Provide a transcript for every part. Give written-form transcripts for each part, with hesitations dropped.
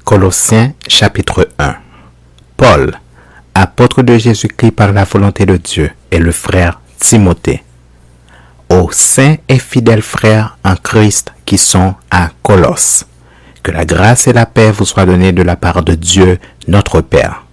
Colossiens chapitre 1. Paul, apôtre de Jésus-Christ par la volonté de Dieu, et le frère Timothée, aux saints et fidèles frères en Christ qui sont à Colosse. Que la grâce et la paix vous soient données de la part de Dieu, notre Père.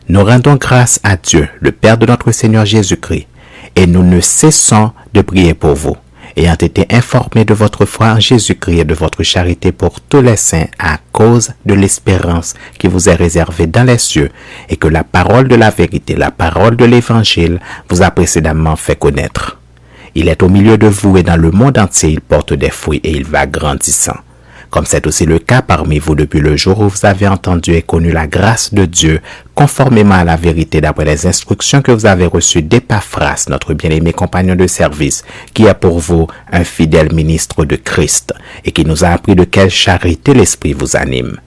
Nous rendons grâce à Dieu, le Père de notre Seigneur Jésus-Christ, et nous ne cessons de prier pour vous, ayant été informés de votre foi en Jésus-Christ et de votre charité pour tous les saints à cause de l'espérance qui vous est réservée dans les cieux, et que la parole de la vérité, la parole de l'Évangile vous a précédemment fait connaître. Il est au milieu de vous et dans le monde entier, il porte des fruits et il va grandissant. Comme c'est aussi le cas parmi vous depuis le jour où vous avez entendu et connu la grâce de Dieu, conformément à la vérité d'après les instructions que vous avez reçues d'Épaphras, notre bien-aimé compagnon de service, qui est pour vous un fidèle ministre de Christ, et qui nous a appris de quelle charité l'Esprit vous anime.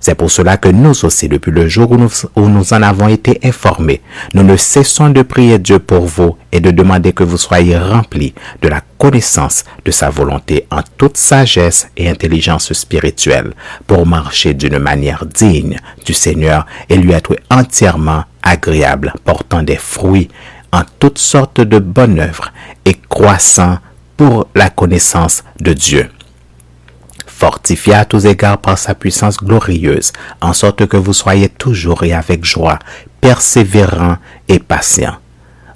C'est pour cela que nous aussi, depuis le jour où nous en avons été informés, nous ne cessons de prier Dieu pour vous et de demander que vous soyez remplis de la connaissance de sa volonté en toute sagesse et intelligence spirituelle pour marcher d'une manière digne du Seigneur et lui être entièrement agréable, portant des fruits en toutes sortes de bonnes œuvres et croissant pour la connaissance de Dieu. Fortifié à tous égards par sa puissance glorieuse, en sorte que vous soyez toujours et avec joie, persévérants et patients.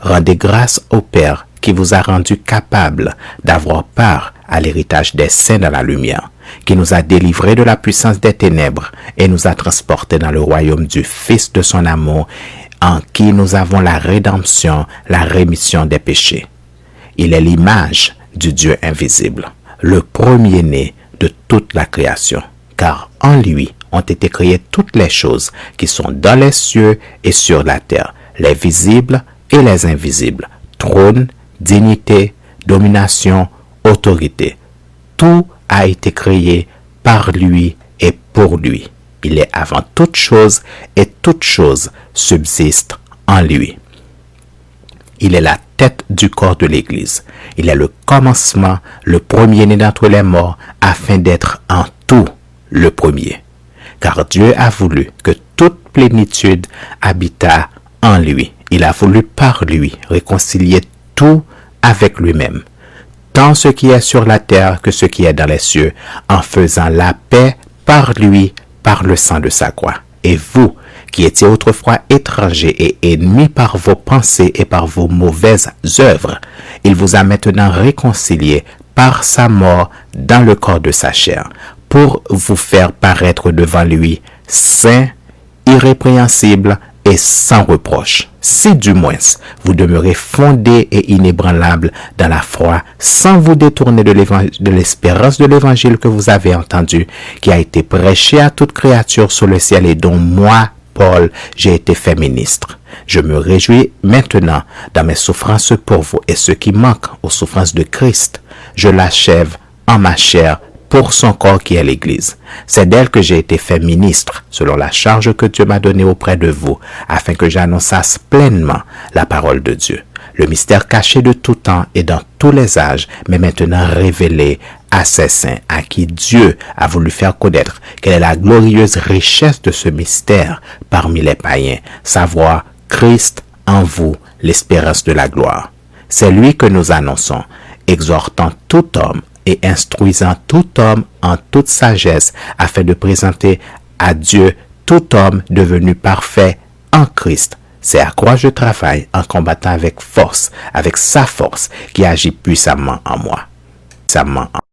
Rendez grâce au Père qui vous a rendu capable d'avoir part à l'héritage des saints dans la lumière, qui nous a délivrés de la puissance des ténèbres et nous a transportés dans le royaume du Fils de son amour, en qui nous avons la rédemption, la rémission des péchés. Il est l'image du Dieu invisible, le premier-né de toute la création, car en lui ont été créées toutes les choses qui sont dans les cieux et sur la terre, les visibles et les invisibles, trône, dignité, domination, autorité. Tout a été créé par lui et pour lui. Il est avant toute chose et toute chose subsiste en lui. Il est la tête du corps de l'Église. Il est le commencement, le premier-né d'entre les morts, afin d'être en tout le premier. Car Dieu a voulu que toute plénitude habitât en lui. Il a voulu par lui réconcilier tout avec lui-même, tant ce qui est sur la terre que ce qui est dans les cieux, en faisant la paix par lui, par le sang de sa croix. Et vous, qui étiez autrefois étrangers et ennemis par vos pensées et par vos mauvaises œuvres, il vous a maintenant réconciliés par sa mort dans le corps de sa chair, pour vous faire paraître devant lui saints, irrépréhensibles et sans reproche. Si du moins vous demeurez fondés et inébranlables dans la foi, sans vous détourner de l'espérance de l'évangile que vous avez entendu, qui a été prêché à toute créature sous le ciel et dont moi, Paul, j'ai été fait ministre. Je me réjouis maintenant dans mes souffrances pour vous, et ce qui manque aux souffrances de Christ, je l'achève en ma chair pour son corps qui est l'Église. C'est d'elle que j'ai été fait ministre, selon la charge que Dieu m'a donnée auprès de vous, afin que j'annonçasse pleinement la parole de Dieu. Le mystère caché de tout temps et dans tous les âges, mais maintenant révélé à ses saints, à qui Dieu a voulu faire connaître quelle est la glorieuse richesse de ce mystère parmi les païens, savoir Christ en vous, l'espérance de la gloire. C'est lui que nous annonçons, exhortant tout homme et instruisant tout homme en toute sagesse, afin de présenter à Dieu tout homme devenu parfait en Christ. C'est à quoi je travaille en combattant avec force, avec sa force qui agit puissamment en moi.